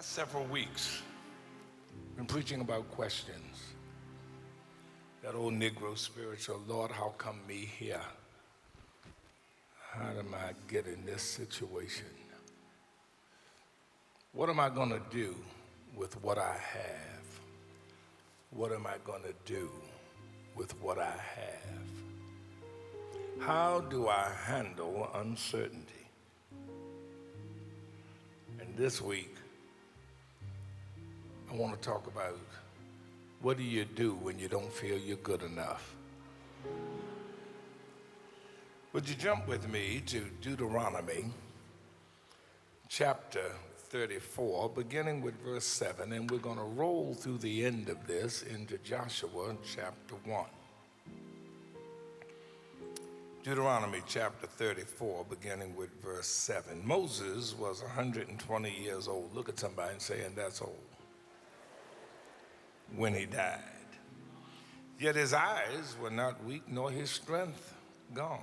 Last several weeks, I've been preaching about questions. That old Negro spiritual, Lord, how come me here? How am I get in this situation? What am I going to do with what I have? What am I going to do with what I have? How do I handle uncertainty? And this week, I want to talk about what do you do when you don't feel you're good enough? Would you jump with me to Deuteronomy chapter 34, beginning with verse 7, and we're going to roll through the end of this into Joshua chapter 1. Deuteronomy chapter 34, beginning with verse 7. Moses was 120 years old. Look at somebody and say, and that's old. When he died. Yet his eyes were not weak, nor his strength gone.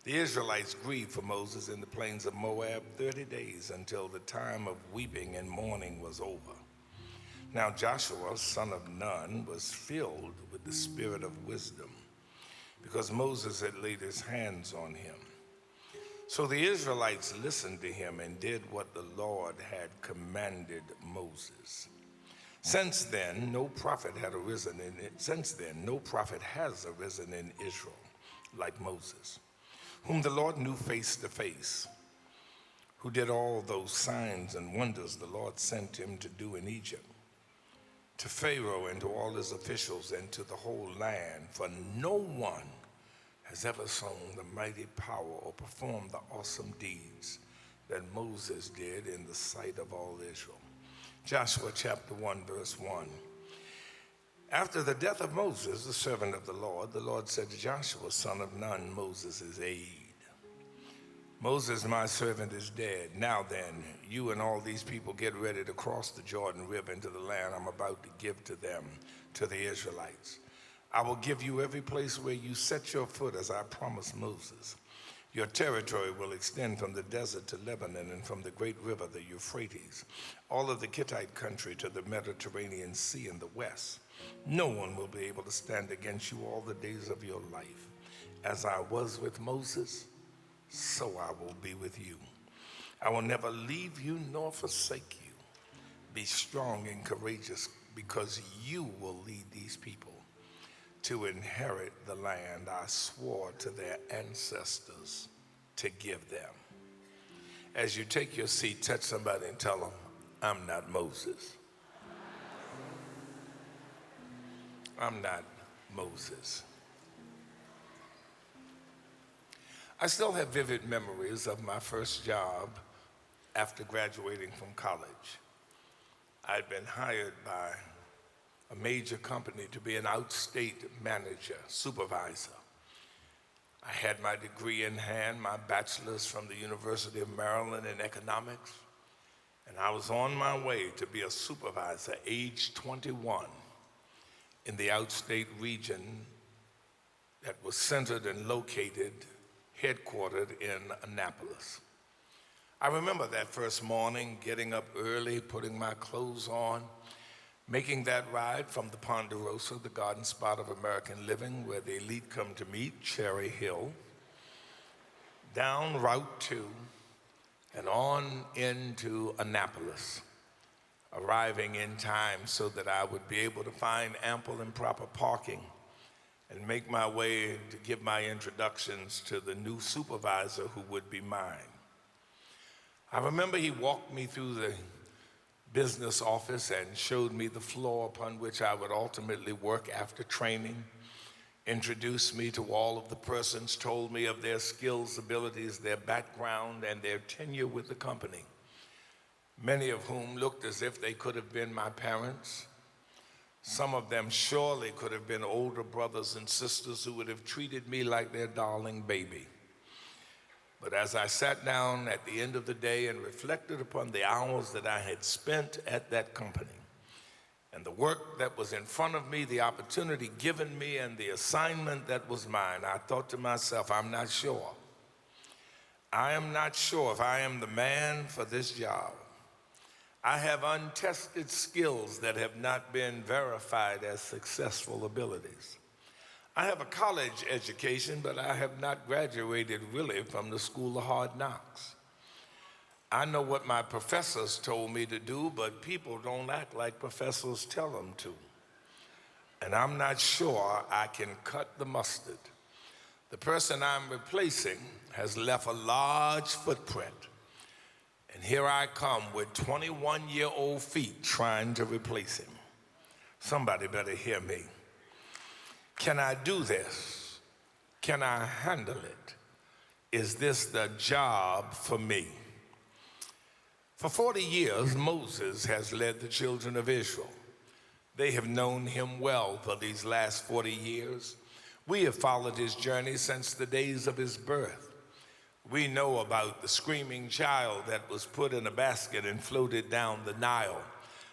The Israelites grieved for Moses in the plains of Moab 30 days until the time of weeping and mourning was over. Now Joshua, son of Nun, was filled with the spirit of wisdom, because Moses had laid his hands on him. So the Israelites listened to him and did what the Lord had commanded Moses. Since then, no prophet has arisen in Israel like Moses, whom the Lord knew face to face, who did all those signs and wonders the Lord sent him to do in Egypt, to Pharaoh and to all his officials and to the whole land, for no one has ever shown the mighty power or performed the awesome deeds that Moses did in the sight of all Israel. Joshua chapter 1, verse 1. After the death of Moses, the servant of the Lord said to Joshua, son of Nun, Moses' aide, Moses, my servant, is dead. Now then, you and all these people get ready to cross the Jordan River into the land I'm about to give to them, to the Israelites. I will give you every place where you set your foot, as I promised Moses. Your territory will extend from the desert to Lebanon and from the great river, the Euphrates, all of the Hittite country to the Mediterranean Sea in the west. No one will be able to stand against you all the days of your life. As I was with Moses, so I will be with you. I will never leave you nor forsake you. Be strong and courageous, because you will lead these people to inherit the land I swore to their ancestors to give them. As you take your seat, touch somebody and tell them, I'm not Moses. I'm not Moses. I still have vivid memories of my first job after graduating from college. I'd been hired by a major company to be an outstate manager, supervisor. I had my degree in hand, my bachelor's from the University of Maryland in economics, and I was on my way to be a supervisor, age 21, in the outstate region that was centered and located, headquartered in Annapolis. I remember that first morning, getting up early, putting my clothes on, making that ride from the Ponderosa, the garden spot of American living, where the elite come to meet, Cherry Hill, down Route 2, and on into Annapolis, arriving in time so that I would be able to find ample and proper parking and make my way to give my introductions to the new supervisor who would be mine. I remember he walked me through the business office and showed me the floor upon which I would ultimately work after training, introduced me to all of the persons, told me of their skills, abilities, their background, and their tenure with the company, many of whom looked as if they could have been my parents. Some of them surely could have been older brothers and sisters who would have treated me like their darling baby. But as I sat down at the end of the day and reflected upon the hours that I had spent at that company and the work that was in front of me, the opportunity given me, and the assignment that was mine, I thought to myself, I'm not sure. I am not sure if I am the man for this job. I have untested skills that have not been verified as successful abilities. I have a college education, but I have not graduated really from the School of Hard Knocks. I know what my professors told me to do, but people don't act like professors tell them to. And I'm not sure I can cut the mustard. The person I'm replacing has left a large footprint. And here I come with 21-year-old feet trying to replace him. Somebody better hear me. Can I do this? Can I handle it? Is this the job for me? For 40 years, Moses has led the children of Israel. They have known him well for these last 40 years. We have followed his journey since the days of his birth. We know about the screaming child that was put in a basket and floated down the Nile,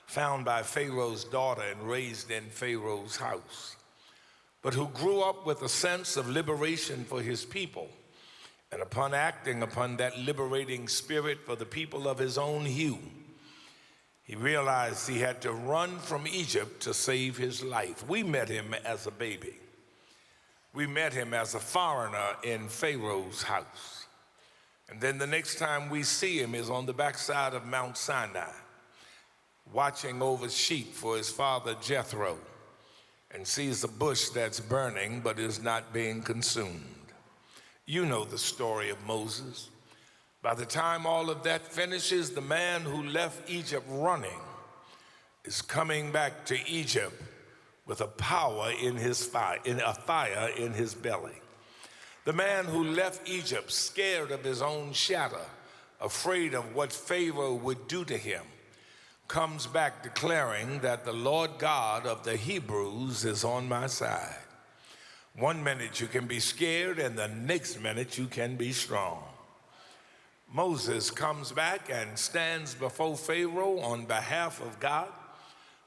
found by Pharaoh's daughter and raised in Pharaoh's house, but who grew up with a sense of liberation for his people. And upon acting upon that liberating spirit for the people of his own hue, he realized he had to run from Egypt to save his life. We met him as a baby. We met him as a foreigner in Pharaoh's house. And then the next time we see him is on the backside of Mount Sinai, watching over sheep for his father Jethro, and sees a bush that's burning but is not being consumed. You know the story of Moses. By the time all of that finishes, the man who left Egypt running is coming back to Egypt with a power in his fire, a fire in his belly. The man who left Egypt scared of his own shadow, afraid of what Pharaoh would do to him, comes back declaring that the Lord God of the Hebrews is on my side. One minute you can be scared, and the next minute you can be strong. Moses comes back and stands before Pharaoh on behalf of God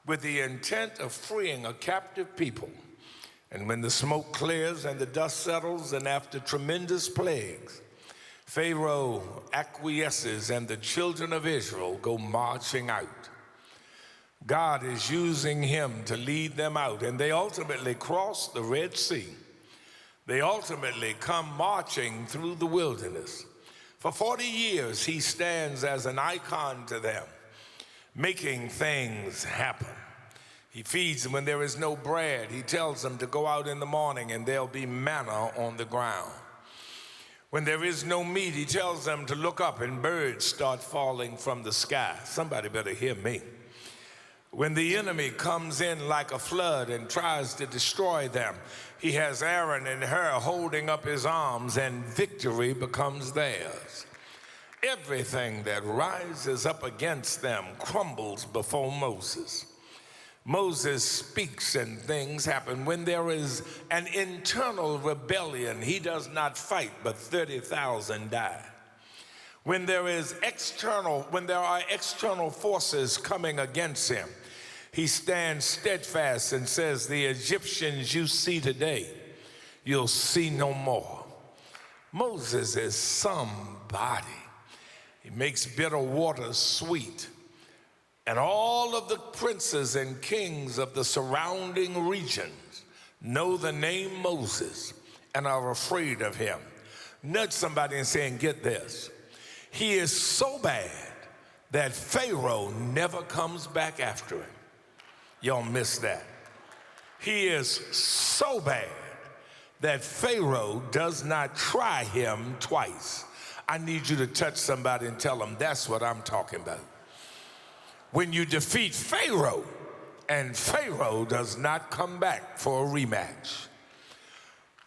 with the intent of freeing a captive people. And when the smoke clears and the dust settles, and after tremendous plagues, Pharaoh acquiesces and the children of Israel go marching out. God is using him to lead them out, and they ultimately cross the Red Sea. They ultimately come marching through the wilderness. For 40 years, he stands as an icon to them, making things happen. He feeds them when there is no bread. He tells them to go out in the morning and there'll be manna on the ground. When there is no meat, he tells them to look up and birds start falling from the sky. Somebody better hear me. When the enemy comes in like a flood and tries to destroy them, he has Aaron and Hur holding up his arms, and victory becomes theirs. Everything that rises up against them crumbles before Moses. Moses speaks and things happen. When there is an internal rebellion, he does not fight, but 30,000 die. When there are external forces coming against him, he stands steadfast and says, the Egyptians you see today, you'll see no more. Moses is somebody. He makes bitter waters sweet. And all of the princes and kings of the surrounding regions know the name Moses and are afraid of him. Nudge somebody and say, get this. He is so bad that Pharaoh never comes back after him. Y'all missed that. He is so bad that Pharaoh does not try him twice. I need you to touch somebody and tell them that's what I'm talking about. When you defeat Pharaoh, and Pharaoh does not come back for a rematch.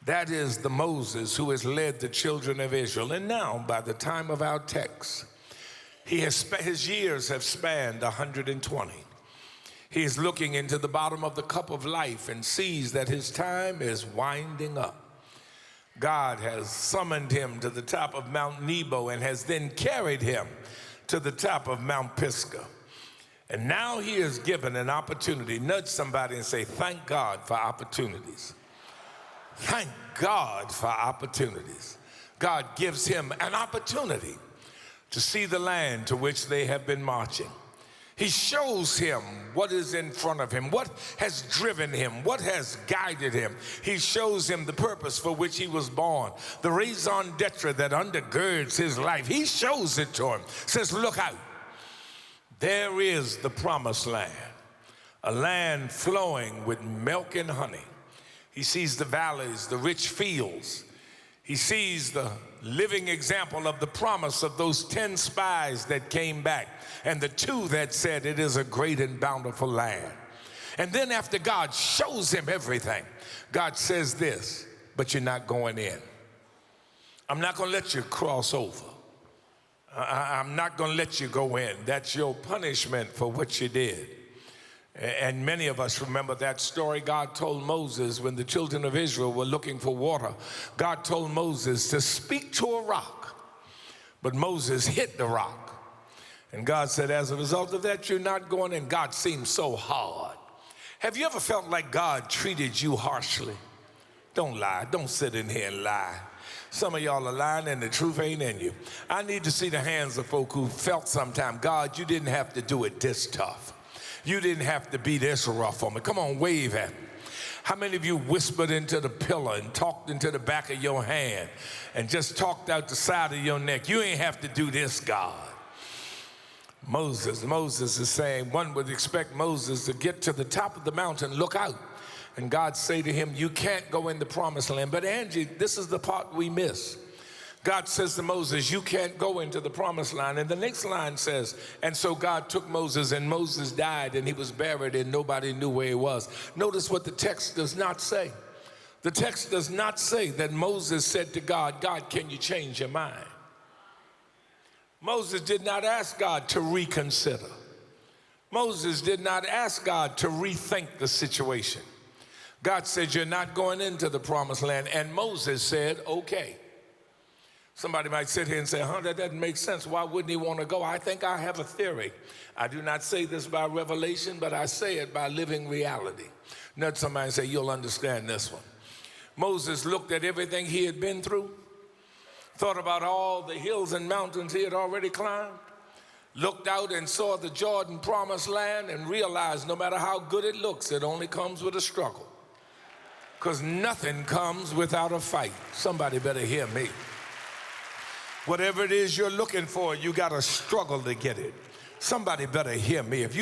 That is the Moses who has led the children of Israel. And now, by the time of our text, his years have spanned 120. He is looking into the bottom of the cup of life and sees that his time is winding up. God has summoned him to the top of Mount Nebo and has then carried him to the top of Mount Pisgah. And now he is given an opportunity. Nudge somebody and say, thank God for opportunities. Thank God for opportunities. God gives him an opportunity to see the land to which they have been marching. He shows him what is in front of him, what has driven him, what has guided him. He shows him the purpose for which he was born, the raison d'etre that undergirds his life. He shows it to him, says, look out. There is the promised land, a land flowing with milk and honey. He sees the valleys, the rich fields. He sees the living example of the promise of those 10 spies that came back and the 2 that said it is a great and bountiful land. And then after God shows him everything, God says this, but you're not going in. I'm not going to let you cross over. I'm not going to let you go in. That's your punishment for what you did. And many of us remember that story God told Moses when the children of Israel were looking for water. God told Moses to speak to a rock, but Moses hit the rock. And God said, as a result of that, you're not going in. God seemed so hard. Have you ever felt like God treated you harshly? Don't lie. Don't sit in here and lie. Some of y'all are lying and the truth ain't in you. I need to see the hands of folk who felt sometime, God, you didn't have to do it this tough. You didn't have to be this rough on me. Come on, wave at me. How many of you whispered into the pillow and talked into the back of your hand and just talked out the side of your neck? You ain't have to do this, God. Moses is saying, one would expect Moses to get to the top of the mountain, look out, and God say to him, you can't go in the promised land. But Angie, this is the part we miss. God says to Moses, you can't go into the promised land. And the next line says, and so God took Moses, and Moses died, and he was buried, and nobody knew where he was. Notice what the text does not say. The text does not say that Moses said to God, God, can you change your mind? Moses did not ask God to reconsider. Moses did not ask God to rethink the situation. God said, you're not going into the promised land. And Moses said, okay. Somebody might sit here and say, that doesn't make sense. Why wouldn't he want to go? I think I have a theory. I do not say this by revelation, but I say it by living reality. Not somebody say, you'll understand this one. Moses looked at everything he had been through, thought about all the hills and mountains he had already climbed, looked out and saw the Jordan promised land and realized no matter how good it looks, it only comes with a struggle. Because nothing comes without a fight. Somebody better hear me. Whatever it is you're looking for, you got to struggle to get it. Somebody better hear me. If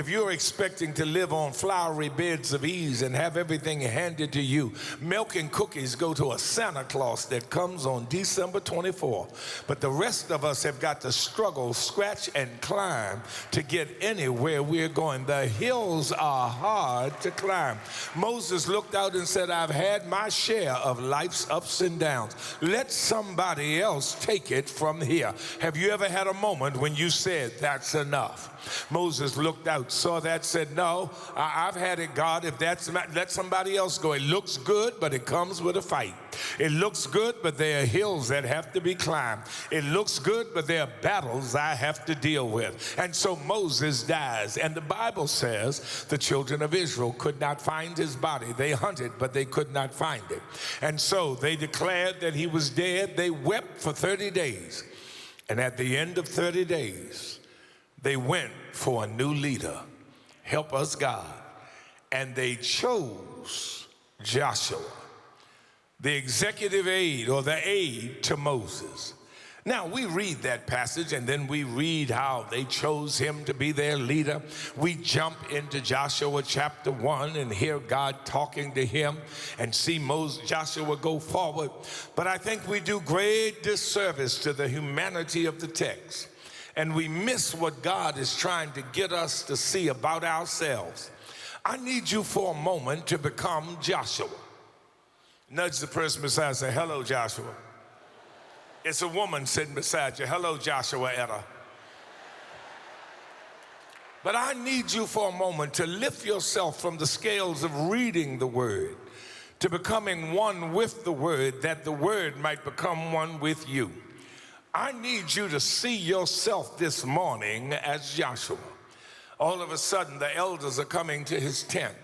you're expecting to live on flowery beds of ease and have everything handed to you, milk and cookies go to a Santa Claus that comes on December 24. But the rest of us have got to struggle, scratch, and climb to get anywhere we're going. The hills are hard to climb. Moses looked out and said, I've had my share of life's ups and downs. Let somebody else take it from here. Have you ever had a moment when you said, that's enough? Moses looked out, saw that, said, no, I've had it, God. If that's, let somebody else go. It looks good, but it comes with a fight. It looks good, but there are hills that have to be climbed. It looks good, but there are battles I have to deal with. And so Moses dies. And the Bible says the children of Israel could not find his body. They hunted, but they could not find it. And so they declared that he was dead. They wept for 30 days. And at the end of 30 days, they went for a new leader. Help us, God. And they chose Joshua, the executive aide or the aide to Moses. Now, we read that passage and then we read how they chose him to be their leader. We jump into Joshua chapter 1 and hear God talking to him and see Joshua go forward. But I think we do great disservice to the humanity of the text. And we miss what God is trying to get us to see about ourselves. I need you for a moment to become Joshua. Nudge the person beside you and say, hello, Joshua. It's a woman sitting beside you. Hello, Joshua Etta. But I need you for a moment to lift yourself from the scales of reading the word to becoming one with the word, that the word might become one with you. I need you to see yourself this morning as Joshua. All of a sudden, the elders are coming to his tent.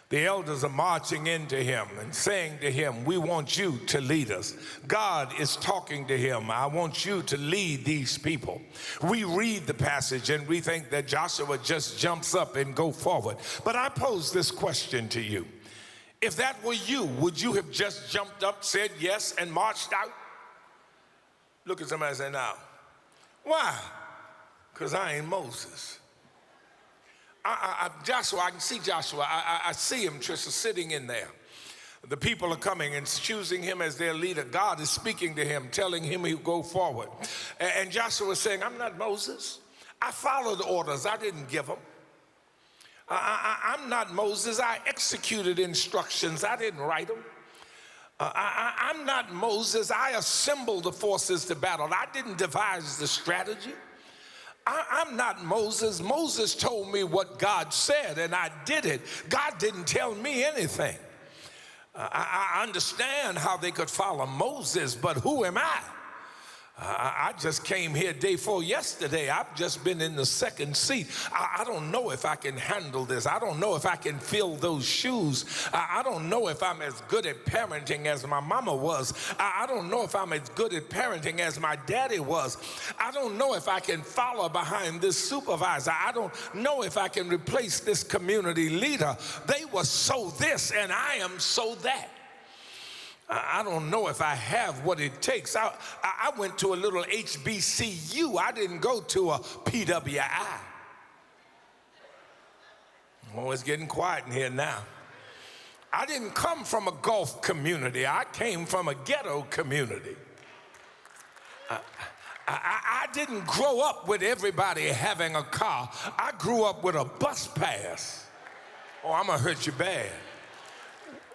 The elders are marching into him and saying to him, we want you to lead us. God is talking to him. I want you to lead these people. We read the passage and we think that Joshua just jumps up and go forward. But I pose this question to you. If that were you, would you have just jumped up, said yes, and marched out? Look at somebody and say, no. Why? Because I ain't Moses. Joshua, I can see Joshua. I see him, Trisha, sitting in there. The people are coming and choosing him as their leader. God is speaking to him, telling him he'll go forward. And Joshua is saying, I'm not Moses. I followed orders. I didn't give them. I'm not Moses. I executed instructions. I didn't write them. I'm not Moses. I assembled the forces to battle. I didn't devise the strategy. I'm not Moses. Moses told me what God said, and I did it. God didn't tell me anything. I understand how they could follow Moses, but who am I? I just came here day 4 yesterday. I've just been in the second seat. I don't know if I can handle this. I don't know if I can fill those shoes. I don't know if I'm as good at parenting as my mama was. I don't know if I'm as good at parenting as my daddy was. I don't know if I can follow behind this supervisor. I don't know if I can replace this community leader. They were so this and I am so that. I don't know if I have what it takes. I went to a little HBCU. I didn't go to a PWI. Oh, it's getting quiet in here now. I didn't come from a golf community. I came from a ghetto community. I didn't grow up with everybody having a car. I grew up with a bus pass. Oh, I'm gonna hurt you bad.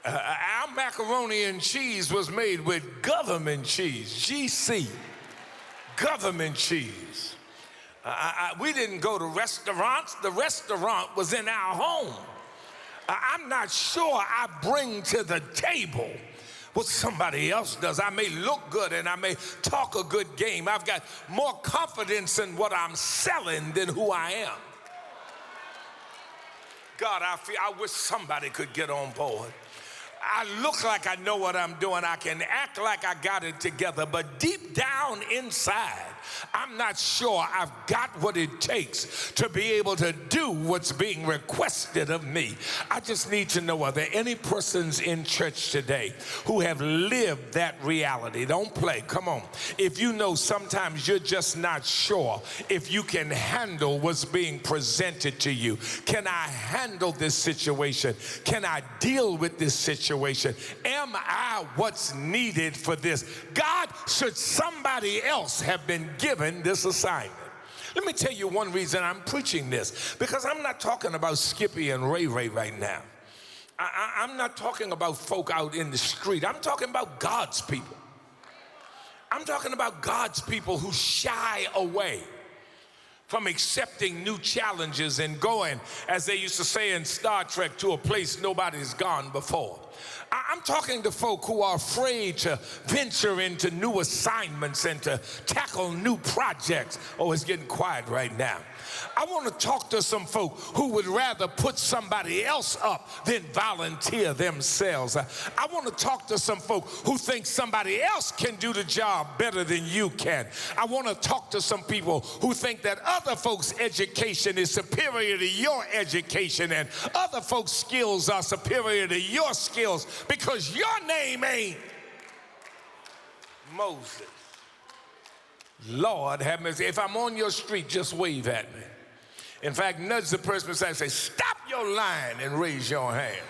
Our macaroni and cheese was made with government cheese, GC, government cheese. We didn't go to restaurants. The restaurant was in our home. I'm not sure I bring to the table what somebody else does. I may look good and I may talk a good game. I've got more confidence in what I'm selling than who I am. God, I wish somebody could get on board. I look like I know what I'm doing. I can act like I got it together, but deep down inside, I'm not sure I've got what it takes to be able to do what's being requested of me. I just need to know, are there any persons in church today who have lived that reality? Don't play, come on. If you know sometimes you're just not sure if you can handle what's being presented to you. Can I handle this situation? Can I deal with this situation? Am I what's needed for this? God, should somebody else have been given this assignment? Let me tell you one reason I'm preaching this, because I'm not talking about Skippy and Ray Ray right now. I'm not talking about folk out in the street. I'm talking about God's people. I'm talking about God's people who shy away from accepting new challenges and going, as they used to say in Star Trek, to a place nobody's gone before. I'm talking to folk who are afraid to venture into new assignments and to tackle new projects. Oh, it's getting quiet right now. I want to talk to some folk who would rather put somebody else up than volunteer themselves. I want to talk to some folk who think somebody else can do the job better than you can. I want to talk to some people who think that other folks' education is superior to your education and other folks' skills are superior to your skills because your name ain't Moses. Lord have mercy. If I'm on your street, just wave at me. In fact, nudge the person beside and say, stop your line and raise your hand.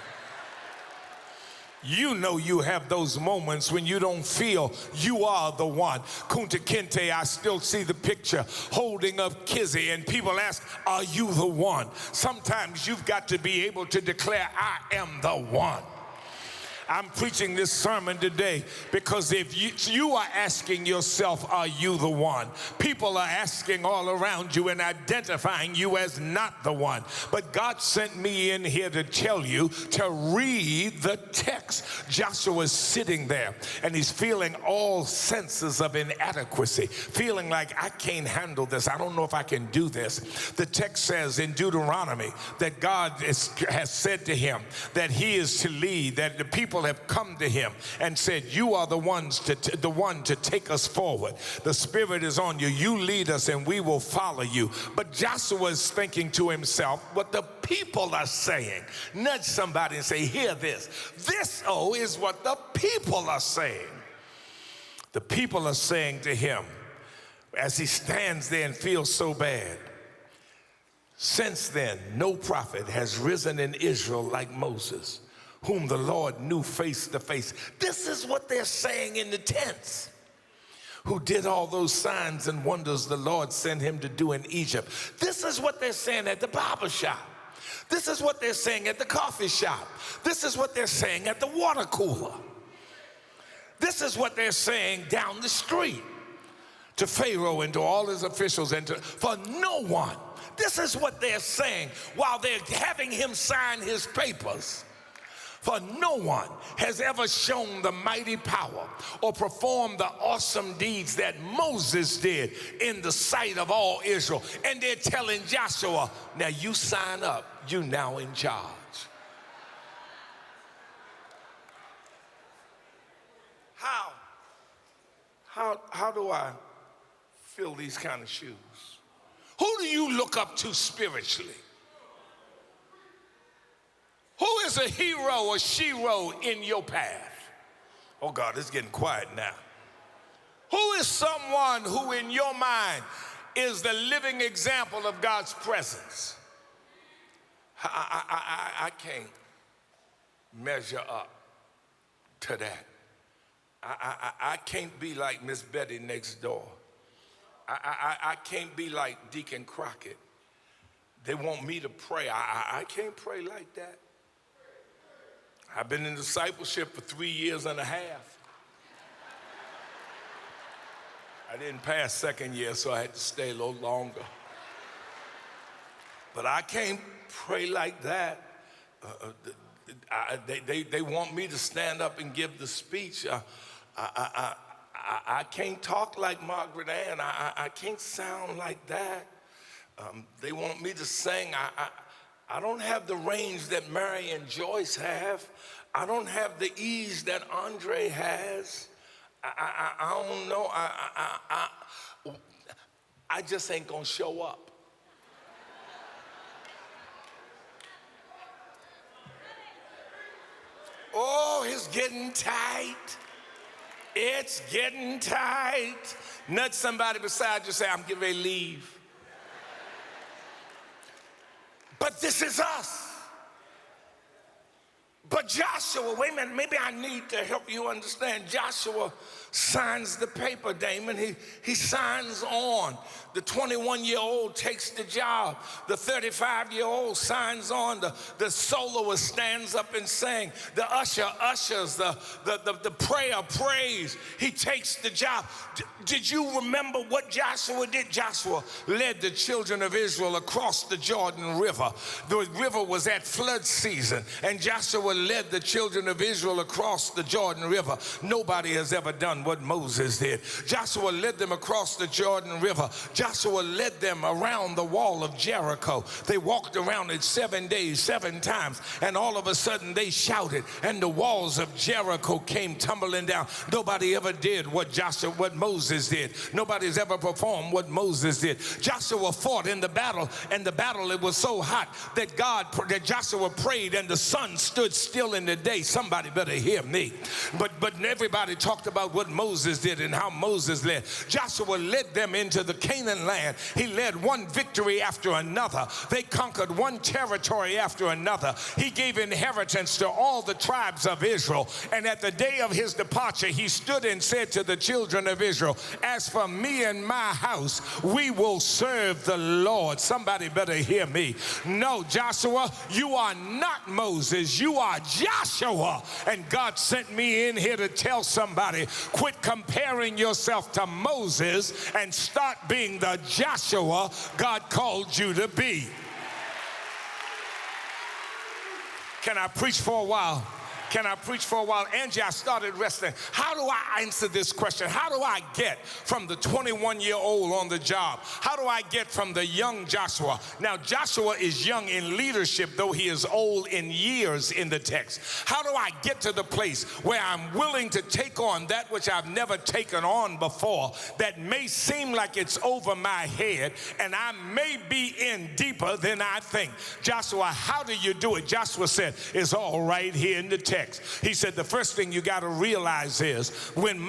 You know you have those moments when you don't feel you are the one. Kunta Kinte, I still see the picture holding up Kizzy, and people ask, are you the one? Sometimes you've got to be able to declare, I am the one. I'm preaching this sermon today because if you are asking yourself, are you the one? People are asking all around you and identifying you as not the one. But God sent me in here to tell you to read the text. Joshua is sitting there and he's feeling all senses of inadequacy, feeling like I can't handle this. I don't know if I can do this. The text says in Deuteronomy that God has said to him that he is to lead, that the people have come to him and said, you are the one to take us forward. The Spirit is on you. You lead us and we will follow you. But Joshua is thinking to himself what the people are saying. Nudge somebody and say, hear this. This, is what the people are saying. The people are saying to him as he stands there and feels so bad, since then, no prophet has risen in Israel like Moses, whom the Lord knew face to face. This is what they're saying in the tents. Who did all those signs and wonders the Lord sent him to do in Egypt. This is what they're saying at the barber shop. This is what they're saying at the coffee shop. This is what they're saying at the water cooler. This is what they're saying down the street to Pharaoh and to all his officials and for no one. This is what they're saying while they're having him sign his papers. For no one has ever shown the mighty power or performed the awesome deeds that Moses did in the sight of all Israel. And they're telling Joshua, now you sign up, you now in charge. How do I fill these kind of shoes? Who do you look up to spiritually? Who is a hero or shero in your path? Oh God, it's getting quiet now. Who is someone who in your mind is the living example of God's presence? I can't measure up to that. I can't be like Miss Betty next door. I can't be like Deacon Crockett. They want me to pray. I can't pray like that. I've been in discipleship for 3 years and a half. I didn't pass second year, so I had to stay a little longer. But I can't pray like that. They want me to stand up and give the speech. I can't talk like Margaret Ann. I can't sound like that. They want me to sing. I don't have the range that Mary and Joyce have. I don't have the ease that Andre has. I don't know. I just ain't gonna show up. Oh, it's getting tight. It's getting tight. Nudge somebody beside you, say, I'm getting ready to leave. But this is us. But Joshua, wait a minute, maybe I need to help you understand. Joshua signs the paper, Damon. He signs on. The 21-year-old takes the job. The 35-year-old signs on. The soloist stands up and sings. The usher ushers. The prayer prays. He takes the job. Did you remember what Joshua did? Joshua led the children of Israel across the Jordan River. The river was at flood season, and Joshua led the children of Israel across the Jordan River. Nobody has ever done what Moses did. Joshua led them across the Jordan River. Joshua led them around the wall of Jericho. They walked around it 7 days, 7 times, and all of a sudden they shouted, and the walls of Jericho came tumbling down. Nobody ever did what Moses did. Nobody's ever performed what Moses did. Joshua fought in the battle, and the battle, it was so hot that Joshua prayed, and the sun stood still in the day. Somebody better hear me. But everybody talked about what Moses did and how Moses led. Joshua led them into the Canaan land. He led one victory after another. They conquered one territory after another. He gave inheritance to all the tribes of Israel. And at the day of his departure, he stood and said to the children of Israel, as for me and my house, we will serve the Lord. Somebody better hear me. No, Joshua, you are not Moses. You are Joshua. And God sent me in here to tell somebody, quit comparing yourself to Moses and start being the Joshua God called you to be. Can I preach for a while? Can I preach for a while? Angie, I started wrestling. How do I answer this question? How do I get from the 21-year-old on the job? How do I get from the young Joshua? Now, Joshua is young in leadership, though he is old in years in the text. How do I get to the place where I'm willing to take on that which I've never taken on before, that may seem like it's over my head, and I may be in deeper than I think? Joshua, how do you do it? Joshua said, it's all right here in the text. He said, the first thing you got to realize is when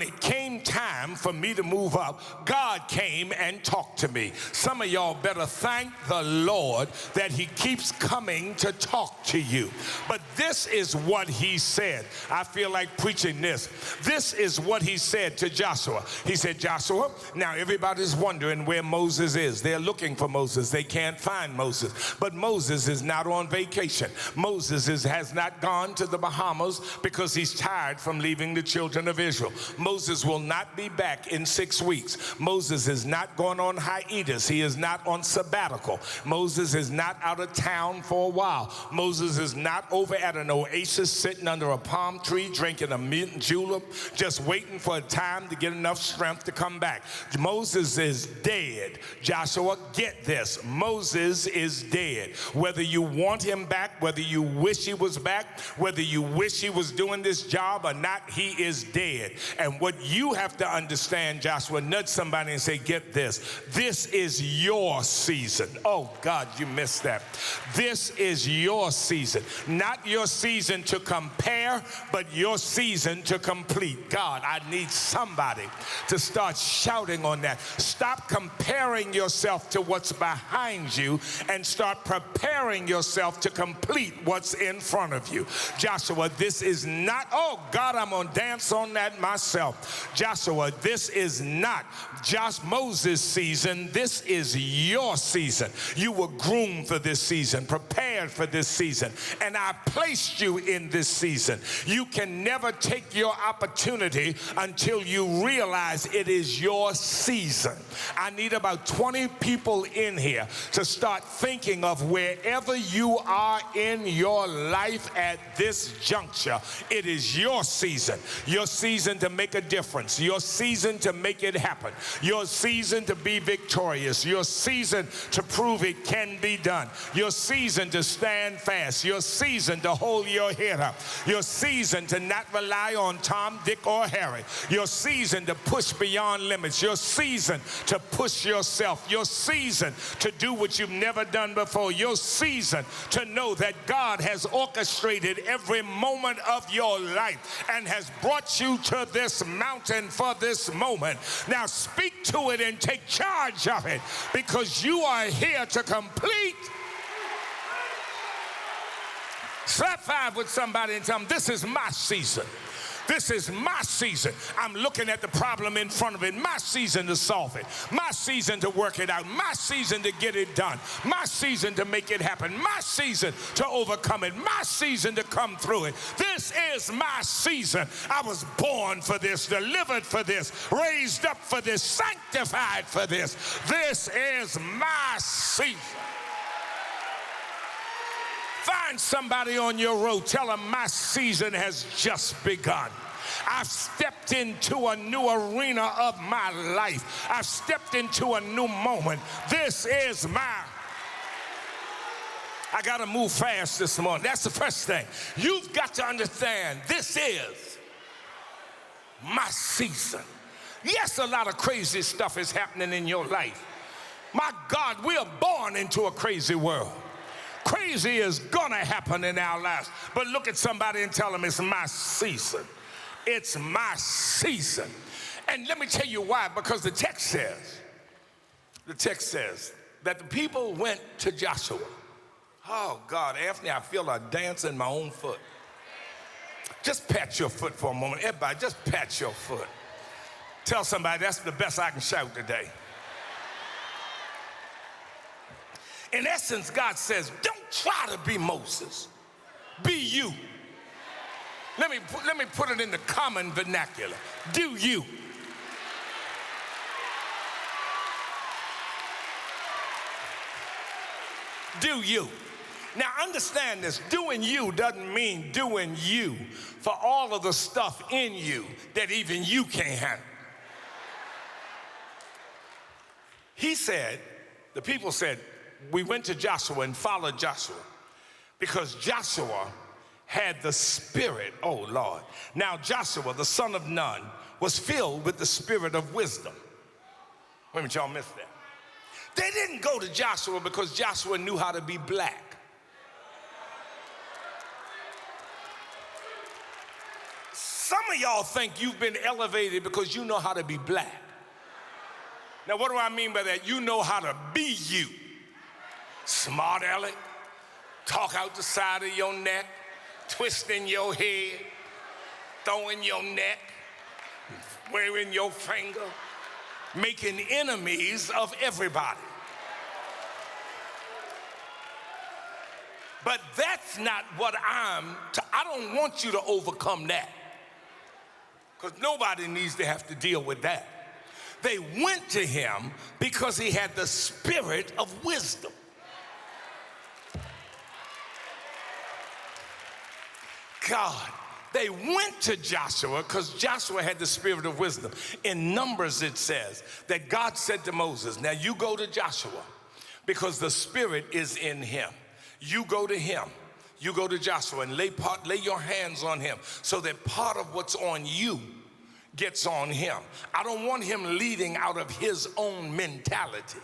it came time for me to move up, God came and talked to me. Some of y'all better thank the Lord that he keeps coming to talk to you. But this is what he said. I feel like preaching this. This is what he said to Joshua. He said, Joshua, now everybody's wondering where Moses is. They're looking for Moses. They can't find Moses. But Moses is not on vacation. Moses has not gone to the Bahamas because he's tired from leaving the children of Israel. Moses will not be back in 6 weeks. Moses is not going on hiatus. He is not on sabbatical. Moses is not out of town for a while. Moses is not over at an oasis sitting under a palm tree drinking a mint julep, just waiting for a time to get enough strength to come back. Moses is dead. Joshua, get this. Moses is dead. Whether you want him back, whether you wish he was back, whether you wish he was doing this job or not, he is dead. And what you have to understand, Joshua, nudge somebody and say, get this. This is your season. Oh, God, you missed that. This is your season. Not your season to compare, but your season to complete. God, I need somebody to start shouting on that. Stop comparing yourself to what's behind you and start preparing yourself to complete what's in front of you. Joshua, this is not, oh God, I'm gonna dance on that myself. Joshua, this is not Moses' season. This is your season. You were groomed for this season, prepared for this season, and I placed you in this season. You can never take your opportunity until you realize it is your season. I need about 20 people in here to start thinking of wherever you are in your life at this juncture. It is your season to make a difference, your season to make it happen, your season to be victorious, your season to prove it can be done, your season to stand fast, your season to hold your head up, your season to not rely on Tom, Dick, or Harry, your season to push beyond limits, your season to push yourself, your season to do what you've never done before, your season to know that God has orchestrated every moment of your life and has brought you to this mountain for this moment. Now speak to it and take charge of it, because you are here to complete. Slap five with somebody and tell them, this is my season. This is my season. I'm looking at the problem in front of it. My season to solve it. My season to work it out. My season to get it done. My season to make it happen. My season to overcome it. My season to come through it. This is my season. I was born for this, delivered for this, raised up for this, sanctified for this. This is my season. Find somebody on your road. Tell them my season has just begun. I've stepped into a new arena of my life. I've stepped into a new moment. This is my... I got to move fast this morning. That's the first thing. You've got to understand this is my season. Yes, a lot of crazy stuff is happening in your life. My God, we are born into a crazy world. Crazy is gonna happen in our lives. But look at somebody and tell them it's my season. It's my season. And let me tell you why, because the text says that the people went to Joshua. Oh God, Anthony, I feel a dance in my own foot. Just pat your foot for a moment. Everybody, just pat your foot. Tell somebody that's the best I can shout today. In essence, God says, don't try to be Moses. Be you. Let me put it in the common vernacular. Do you. Do you. Now understand this, doing you doesn't mean doing you for all of the stuff in you that even you can't handle. He said, the people said, we went to Joshua and followed Joshua because Joshua had the spirit, oh Lord. Now Joshua, the son of Nun, was filled with the spirit of wisdom. Wait a minute, y'all missed that. They didn't go to Joshua because Joshua knew how to be black. Some of y'all think you've been elevated because you know how to be black. Now, what do I mean by that? You know how to be you. Smart aleck, talk out the side of your neck, twisting your head, throwing your neck, wearing your finger, making enemies of everybody. But that's not what I don't want you to overcome that. Because nobody needs to have to deal with that. They went to him because he had the spirit of wisdom. God, they went to Joshua because Joshua had the spirit of wisdom. In Numbers it says that God said to Moses, now you go to Joshua because the spirit is in him. You go to him. You go to Joshua and lay your hands on him so that part of what's on you gets on him. I don't want him leading out of his own mentality.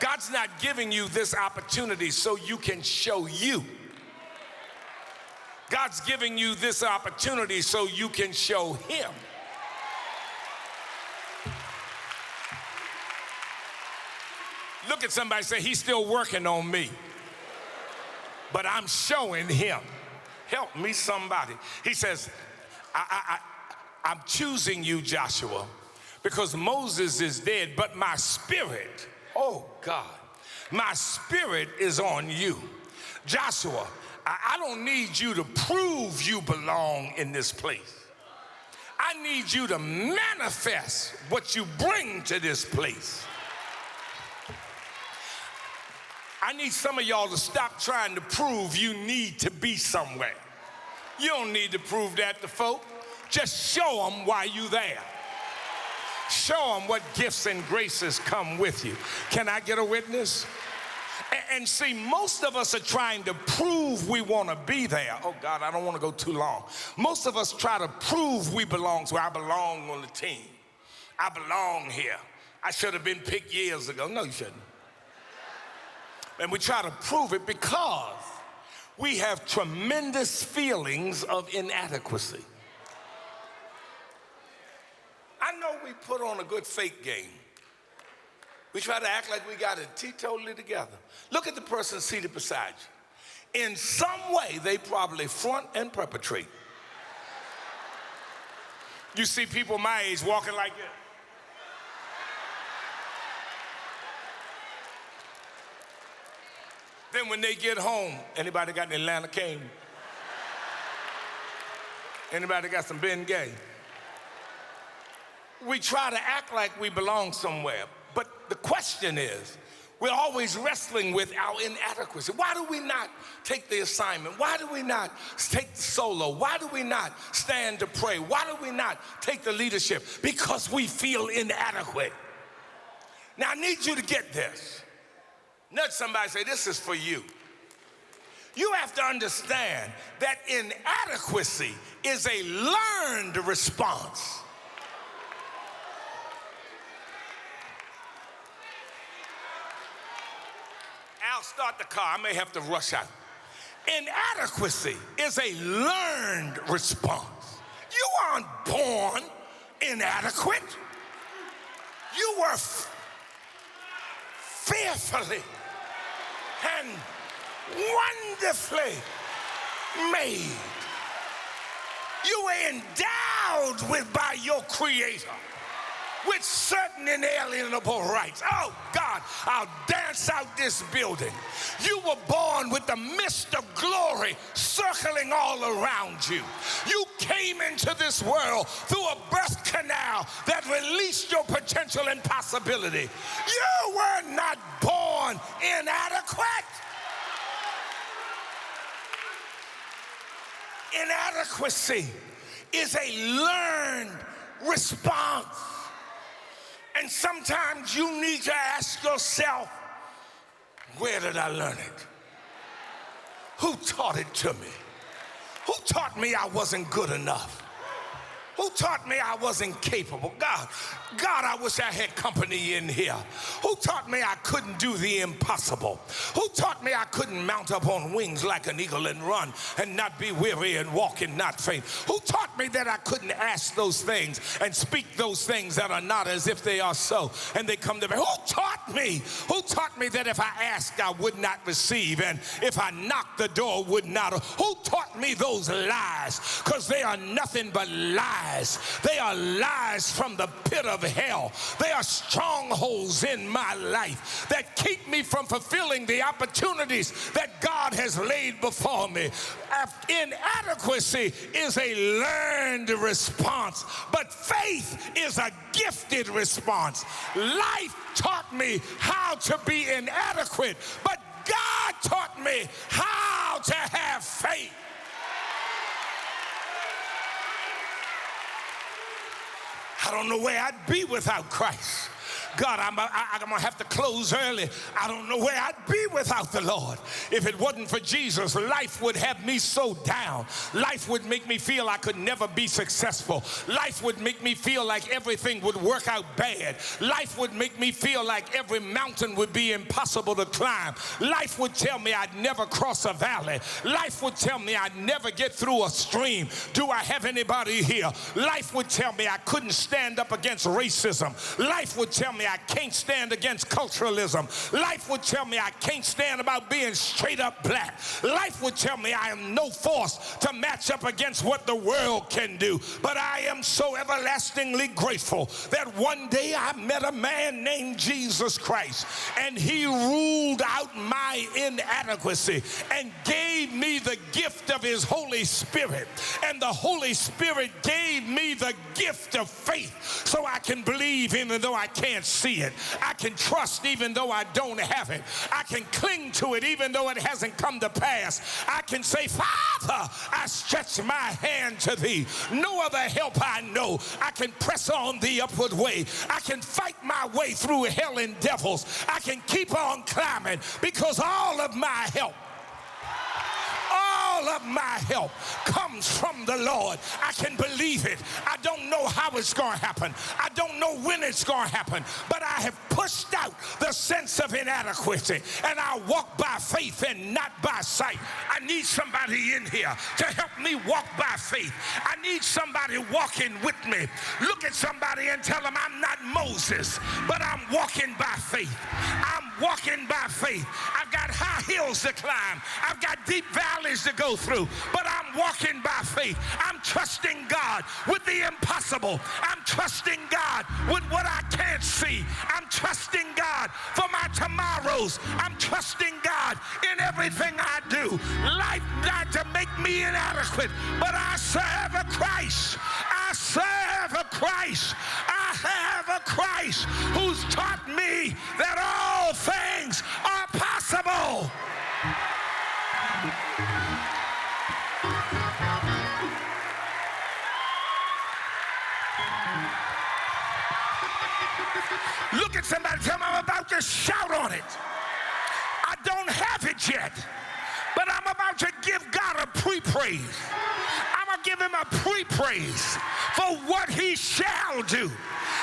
God's not giving you this opportunity so you can show you. God's giving you this opportunity so you can show him. Look at somebody and say, he's still working on me, but I'm showing him. Help me, somebody. He says, I'm choosing you, Joshua, because Moses is dead, but my spirit, oh God, my spirit is on you. Joshua, I don't need you to prove you belong in this place. I need you to manifest what you bring to this place. I need some of y'all to stop trying to prove you need to be somewhere. You don't need to prove that to folk. Just show them why you there. Show them what gifts and graces come with you. Can I get a witness? And see, most of us are trying to prove we want to be there. Oh God, I don't want to go too long. Most of us try to prove we belong. So I belong on the team. I belong here. I should have been picked years ago. No, you shouldn't. And we try to prove it because we have tremendous feelings of inadequacy. I know we put on a good fake game. We try to act like we got it teetotally together. Look at the person seated beside you. In some way, they probably front and perpetrate. You see people my age walking like this. Then when they get home, anybody got an Atlanta cane? Anybody got some Ben Gay? We try to act like we belong somewhere, but the question is, we're always wrestling with our inadequacy. Why do we not take the assignment? Why do we not take the solo? Why do we not stand to pray? Why do we not take the leadership? Because we feel inadequate. Now I need you to get this. Nudge somebody, say, this is for you. You have to understand that inadequacy is a learned response. I'll start the car. I may have to rush out. Inadequacy is a learned response. You aren't born inadequate. You were fearfully and wonderfully made. You were endowed by your Creator with certain inalienable rights. Oh God, God, I'll dance out this building. You were born with the mist of glory circling all around you. You came into this world through a birth canal that released your potential and possibility. You were not born inadequate. Inadequacy is a learned response. And sometimes you need to ask yourself, where did I learn it? Who taught it to me? Who taught me I wasn't good enough? Who taught me I wasn't capable? God, I wish I had company in here. Who taught me I couldn't do the impossible? Who taught me I couldn't mount up on wings like an eagle and run and not be weary and walk and not faint? Who taught me that I couldn't ask those things and speak those things that are not as if they are so and they come to me? Who taught me? Who taught me that if I asked I would not receive, and if I knocked the door would not? Who taught me those lies? Because they are nothing but lies. They are lies from the pit of hell. They are strongholds in my life that keep me from fulfilling the opportunities that God has laid before me. Inadequacy is a learned response, but faith is a gifted response. Life taught me how to be inadequate, but God taught me how to have faith. I don't know where I'd be without Christ. God, I'm going to have to close early. I don't know where I'd be without the Lord. If it wasn't for Jesus, life would have me so down. Life would make me feel I could never be successful. Life would make me feel like everything would work out bad. Life would make me feel like every mountain would be impossible to climb. Life would tell me I'd never cross a valley. Life would tell me I'd never get through a stream. Do I have anybody here? Life would tell me I couldn't stand up against racism. Life would tell me I can't stand against culturalism. Life would tell me I can't stand about being straight up black. Life would tell me I am no force to match up against what the world can do. But I am so everlastingly grateful that one day I met a man named Jesus Christ, and he ruled out my inadequacy and gave me the gift of his Holy Spirit. And the Holy Spirit gave me the gift of faith so I can believe even though I can't see it. I can trust even though I don't have it. I can cling to it even though it hasn't come to pass. I can say, Father, I stretch my hand to thee. No other help I know. I can press on the upward way. I can fight my way through hell and devils. I can keep on climbing because all of my help comes from the Lord. I can believe it. I don't know how it's going to happen. I don't know when it's going to happen, but I have pushed out the sense of inadequacy, and I walk by faith and not by sight. I need somebody in here to help me walk by faith. I need somebody walking with me. Look at somebody and tell them I'm not Moses, but I'm walking by faith. I'm walking by faith. I've got high hills to climb. I've got deep valleys to go through, but I'm walking by faith. I'm trusting God with the impossible. I'm trusting God with what I can't see. I'm trusting God for my tomorrows. I'm trusting God in everything I do. Life not to make me inadequate, but I serve a Christ. I serve a Christ. I have a Christ who's taught me that all things are possible. Look at somebody, tell them I'm about to shout on it. I don't have it yet, but I'm about to give God a pre-praise. I'm going to give him a pre-praise for what he shall do.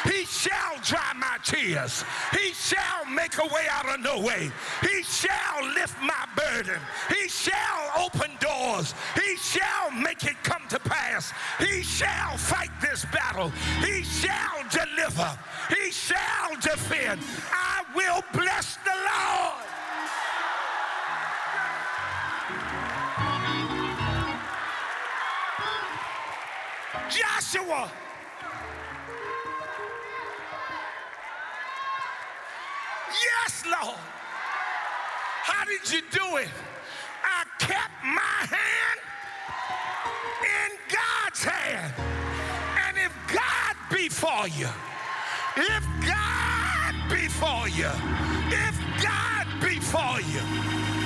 He shall dry my tears. He shall make a way out of no way. He shall lift my burden. He shall open doors. He shall make it come to pass. He shall fight this battle. He shall deliver. He shall defend. I will bless the Lord. yes, Lord. How did you do it? I kept my hand in God's hand. And if God be for you, if God be for you, if God be for you,